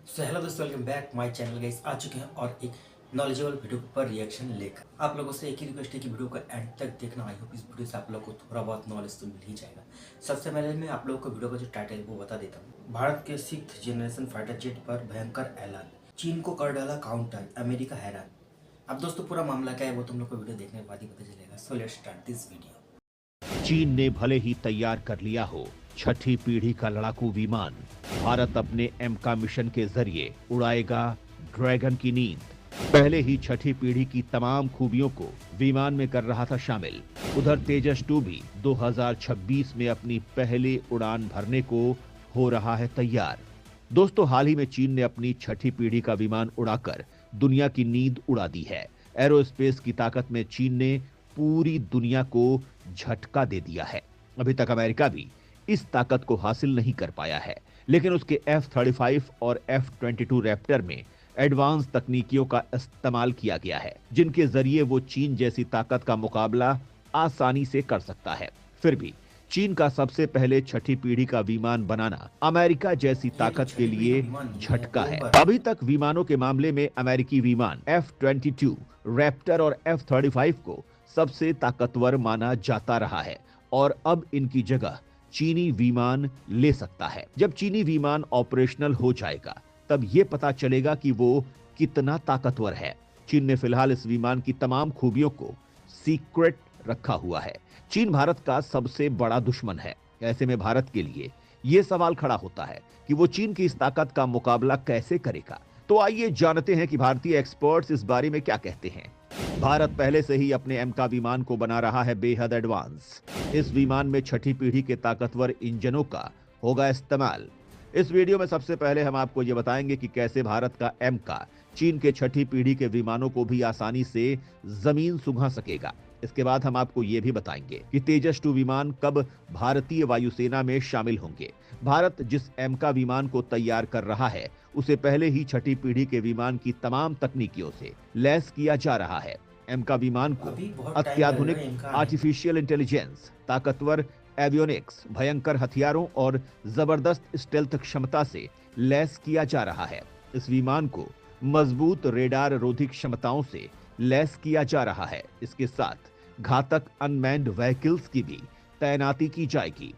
सो hello दोस्तों, welcome back my channel. Guys आ चुके हैं और एक नॉलेजेबल वीडियो पर रिएक्शन लेकर। आप लोगों से एक ही रिक्वेस्ट है कि वीडियो को एंड तक देखना। आई होप इस वीडियो से आप लोग को थोड़ा बहुत नॉलेज तो मिल ही जाएगा। सबसे पहले मैं आप लोगों को वीडियो का जो टाइटल है वो बता देता हूँ। भारत के 6th जनरेशन फाइटर जेट पर भयंकर ऐलान, चीन को कर डाला काउंटर, अमेरिका हैरान। अब दोस्तों पूरा मामला क्या है वो तुम लोग को वीडियो देखने के बाद ही पता चलेगा। So let's start this video. चीन ने भले ही तैयार कर लिया हो छठी पीढ़ी का लड़ाकू विमान, भारत अपने एमका मिशन के जरिए उड़ाएगा ड्रैगन की नींद। पहले ही छठी पीढ़ी की तमाम खूबियों को विमान में कर रहा था शामिल। उधर तेजस 2 भी 2026 में अपनी पहली उड़ान भरने को हो रहा है तैयार। दोस्तों, हाल ही में चीन ने अपनी छठी पीढ़ी का विमान उड़ाकर दुनिया की नींद उड़ा दी है। एरोस्पेस की ताकत में चीन ने पूरी दुनिया को झटका दे दिया है। अभी तक अमेरिका भी इस ताकत को हासिल नहीं कर पाया है, लेकिन उसके F-35 और F-22 रैप्टर में एडवांस तकनीकियों का इस्तेमाल किया गया है, जिनके जरिए वो चीन जैसी ताकत का मुकाबला आसानी से कर सकता है। फिर भी चीन का सबसे पहले छठी पीढ़ी का विमान बनाना अमेरिका जैसी ताकत के लिए झटका है। अभी तक विमानों के मामले में अमेरिकी विमान F-22 रैप्टर और F-35 को सबसे ताकतवर माना जाता रहा है और अब इनकी जगह चीनी विमान ले सकता है। जब चीनी विमान ऑपरेशनल हो जाएगा तब यह पता चलेगा कि वो कितना ताकतवर है। चीन ने फिलहाल इस विमान की तमाम खूबियों को सीक्रेट रखा हुआ है। चीन भारत का सबसे बड़ा दुश्मन है। ऐसे में भारत के लिए यह सवाल खड़ा होता है कि वो चीन की इस ताकत का मुकाबला कैसे करेगा। तो आइए जानते हैं कि भारतीय एक्सपर्ट्स इस बारे में क्या कहते हैं। भारत पहले से ही अपने एमका विमान को बना रहा है बेहद एडवांस। इस विमान में छठी पीढ़ी के ताकतवर इंजनों का होगा इस्तेमाल। इस वीडियो में सबसे पहले हम आपको यह बताएंगे कि कैसे भारत का एमका चीन के छठी पीढ़ी के विमानों को भी आसानी से जमीन सुंघा सकेगा। इसके बाद हम आपको यह भी बताएंगे कि तेजस 2 विमान कब भारतीय वायुसेना में शामिल होंगे। भारत जिस एमका विमान को तैयार कर रहा है उसे पहले ही छठी पीढ़ी के विमान की तमाम तकनीकियों से लैस किया जा रहा है। एमका विमान को अत्याधुनिक आर्टिफिशियल इंटेलिजेंस, ताकतवर एवियोनिक्स, भयंकर हथियारों और जबरदस्त स्टेल्थ क्षमता से लैस किया जा रहा है। इस विमान को मजबूत रेडार रोधी क्षमताओं से लैस किया जा रहा है। इसके साथ घातक अनमैन्ड व्हीकल्स की भी तैनाती की जाएगी।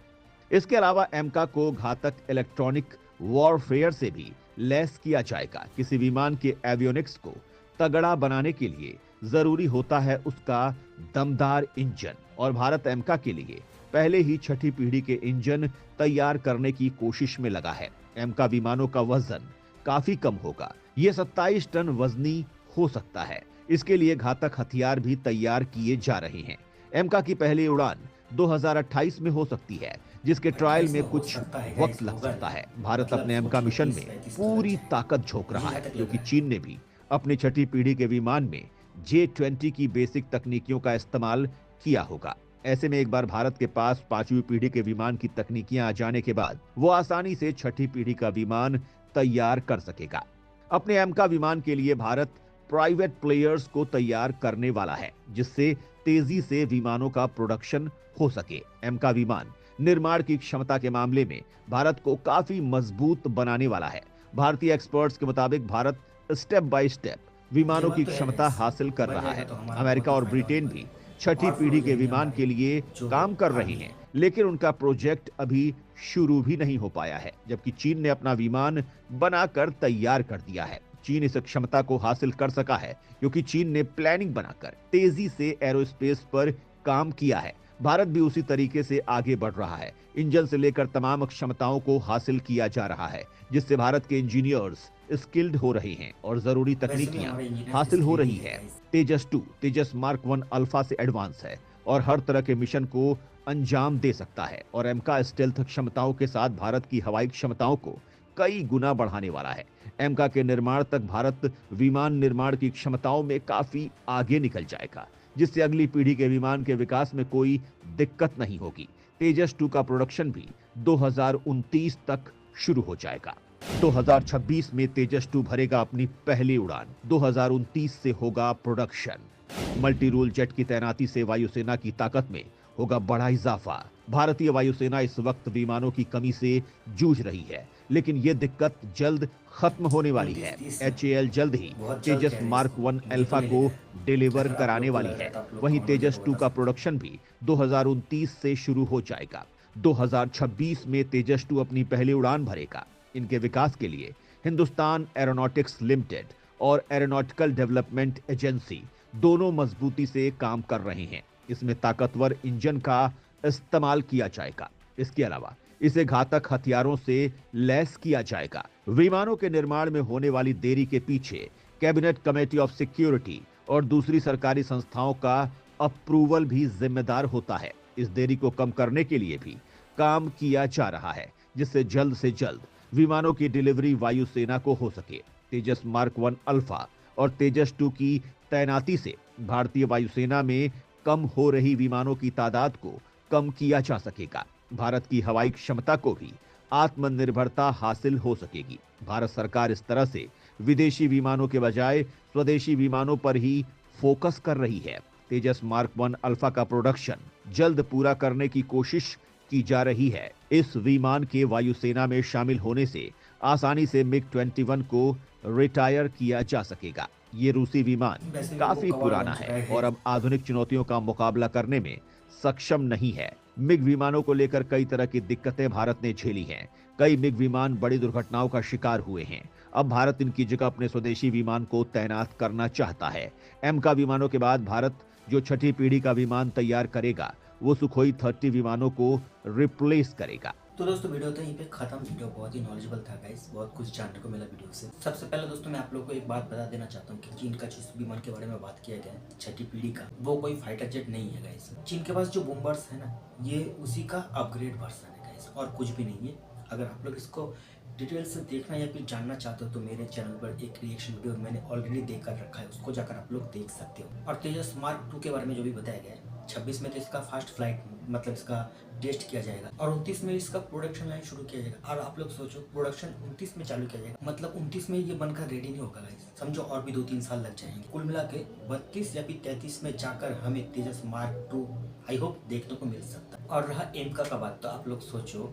इसके अलावा एमका को घातक इलेक्ट्रॉनिक वॉरफेयर से भी लैस किया जाएगा। किसी विमान के एवियोनिक्स को तगड़ा बनाने के लिए जरूरी होता है उसका दमदार इंजन, और भारत एमका के लिए पहले ही छठी पीढ़ी के इंजन तैयार करने की कोशिश में लगा है। एमका विमानों का वजन काफी कम होगा। ये 27 टन वजनी हो सकता है। इसके लिए घातक हथियार भी तैयार किए जा रहे हैं। एमका की पहली उड़ान 2028 में हो सकती है, जिसके ट्रायल में कुछ वक्त लग सकता है। भारत अपने एमका मिशन में पूरी ताकत झोंक रहा है, क्योंकि चीन ने भी अपनी छठी पीढ़ी के विमान में J-20 की बेसिक तकनीकियों का इस्तेमाल किया होगा। ऐसे में एक बार भारत के पास 5वीं पीढ़ी के विमान की तकनीकियां आ जाने के बाद वो आसानी से छठी पीढ़ी का विमान तैयार कर सकेगा। अपने एमका विमान के लिए भारत प्राइवेट प्लेयर्स को तैयार करने वाला है, जिससे तेजी से विमानों का प्रोडक्शन हो सके। एमका विमान निर्माण की क्षमता के मामले में भारत को काफी मजबूत बनाने वाला है। भारतीय एक्सपर्ट्स के मुताबिक भारत स्टेप बाय स्टेप विमानों की क्षमता हासिल कर रहा है। अमेरिका और ब्रिटेन भी छठी पीढ़ी के विमान के लिए काम कर रहे हैं, लेकिन उनका प्रोजेक्ट अभी शुरू भी नहीं हो पाया है, जबकि चीन ने अपना विमान बनाकर तैयार कर दिया है। चीन इस क्षमता को हासिल कर सका है क्योंकि चीन ने प्लानिंग बनाकर तेजी से एरोस्पेस पर काम किया है। भारत भी उसी तरीके से आगे बढ़ रहा है। इंजन से लेकर तमाम क्षमताओं को हासिल किया जा रहा है, जिससे भारत के इंजीनियर्स स्किल्ड हो रहे हैं और जरूरी तकनीकियां हासिल हो रही है। तेजस 2 तेजस मार्क 1 अल्फा से एडवांस है और हर तरह के मिशन को अंजाम दे सकता है, और एमका स्टेल्थ क्षमताओं के साथ भारत की हवाई क्षमताओं को कई गुना बढ़ाने वाला है। एमका के निर्माण तक भारत विमान निर्माण की क्षमताओं में काफी आगे निकल जाएगा, जिससे अगली पीढ़ी के विमान के विकास में कोई दिक्कत नहीं होगी। तेजस 2 का प्रोडक्शन भी 2029 तक शुरू हो जाएगा। 2026 में तेजस 2 भरेगा अपनी पहली उड़ान। 2029 से होगा प्रोडक्शन। मल्टी रोल जेट की तैनाती से वायुसेना की ताकत में होगा बड़ा इजाफा। भारतीय वायुसेना इस वक्त विमानों की कमी से जूझ रही है। लेकिन ये दिक्कत जल्द खत्म होने वाली है। 29-30 HAL जल्द ही बहुत जल्द तेजस कह रहे हैं मार्क इसको, 1 ये तो अल्फा नहीं को लिखा है। डिलीवर अगर आप कराने लोग को वाली लग रहा है। था आप लोग वहीं कमेंट में तेजस जाकर 2 बता का सकते प्रोडक्शन भी 2029 से शुरू हो जाएगा। 2026 में तेजस 2 अपनी पहली उड़ान भरेगा। इनके विकास के लिए हिंदुस्तान एरोनॉटिक्स लिमिटेड और एरोनॉटिकल डेवलपमेंट एजेंसी दोनों मजबूती से काम कर रहे हैं। इसमें ताकतवर इंजन का इस्तेमाल किया जाएगा। इसके अलावा इसे घातक हथियारों से लैस किया जाएगा। विमानों के निर्माण में होने वाली देरी के पीछे कैबिनेट कमेटी ऑफ सिक्योरिटी और दूसरी सरकारी संस्थाओं का अप्रूवल भी जिम्मेदार होता है। इस देरी को कम करने के लिए भी काम किया जा रहा है, जिससे जल्द से जल्द विमानों की डिलीवरी वायुसेना को हो सके। तेजस मार्क 1 अल्फा और तेजस 2 की तैनाती से भारतीय वायुसेना में कम हो रही विमानों की तादाद को कम किया जा सकेगा। भारत की हवाई क्षमता को भी आत्मनिर्भरता हासिल हो सकेगी। भारत सरकार इस तरह से विदेशी विमानों के बजाय स्वदेशी विमानों पर ही फोकस कर रही है। तेजस मार्क 1 अल्फा का प्रोडक्शन जल्द पूरा करने की कोशिश की जा रही है। इस विमान के वायुसेना में शामिल होने से आसानी से MiG-21 को रिटायर किया जा सकेगा। ये रूसी विमान वैसे भी वो काफी कबाड़ पुराना बन चुका है है। और अब आधुनिक चुनौतियों का मुकाबला करने में सक्षम नहीं है। मिग विमानों को लेकर कई तरह की दिक्कतें भारत ने झेली हैं। कई मिग विमान बड़ी दुर्घटनाओं का शिकार हुए हैं। अब भारत इनकी जगह अपने स्वदेशी विमान को तैनात करना चाहता है। एमका विमानों के बाद भारत जो छठी पीढ़ी का विमान तैयार करेगा, वो सुखोई 30 विमानों को रिप्लेस करेगा। तो दोस्तों वीडियो तो यहीं पे खत्म। वीडियो बहुत ही नॉलेजेबल था गाइस, बहुत कुछ जानने को मिला वीडियो से। सबसे पहले दोस्तों मैं आप लोगों को एक बात बता देना चाहता हूँ कि चीन का जिस विमान के बारे में बात किया गया है छठी पीढ़ी का, वो कोई फाइटर जेट नहीं है गाइस। चीन के पास जो बॉम्बर्स है ना, ये उसी का अपग्रेड वर्जन है गाइस, और कुछ भी नहीं है। अगर आप लोग इसको डिटेल से देखना या फिर जानना चाहते हो तो मेरे चैनल पर एक रिएक्शन वीडियो मैंने ऑलरेडी देख कर रखा है, उसको जाकर आप लोग देख सकते हो। और तेजस मार्क 2 के बारे में जो भी बताया गया है, 26 में तो इसका फास्ट फ्लाइट मतलब इसका टेस्ट किया जाएगा और 29 में इसका प्रोडक्शन लाइन शुरू किया जाएगा। और आप लोग सोचो प्रोडक्शन 29 में चालू किया जाएगा, मतलब 29 में ये बनकर रेडी नहीं होगा गाइस, समझो और भी 2-3 साल लग जाएंगे। कुल मिला के 32 या फिर 33 में जाकर हमें तेजस मार्क 2 आई होप देखने को मिल सकता है। और रहा एमका का बात, तो आप लोग सोचो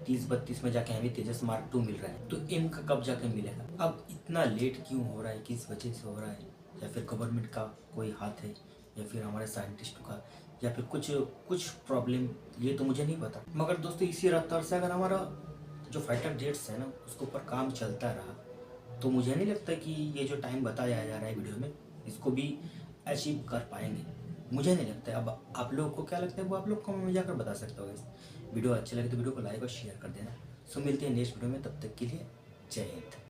30-32 में जाके हमें तेजस मार्क 2 मिल रहा है, तो एम का कब जाके मिलेगा? अब इतना लेट क्यों हो रहा है, किस वजह से हो रहा है? या फिर गवर्नमेंट का कोई हाथ है या फिर हमारे साइंटिस्टों का, या फिर कुछ प्रॉब्लम, ये तो मुझे नहीं पता। मगर दोस्तों इसी रफ्तार से अगर हमारा जो फाइटर जेट्स है ना उसके ऊपर काम चलता रहा तो मुझे नहीं लगता कि ये जो टाइम बताया जा रहा है वीडियो में इसको भी अचीव कर पाएंगे, मुझे नहीं लगता है। अब आप लोगों को क्या लगता है वो आप लोग कमेंट में जाकर बता सकते हो। वीडियो अच्छी लगे तो वीडियो को लाइक और शेयर कर देना। सो मिलते हैं नेक्स्ट वीडियो में, तब तक के लिए जय हिंद।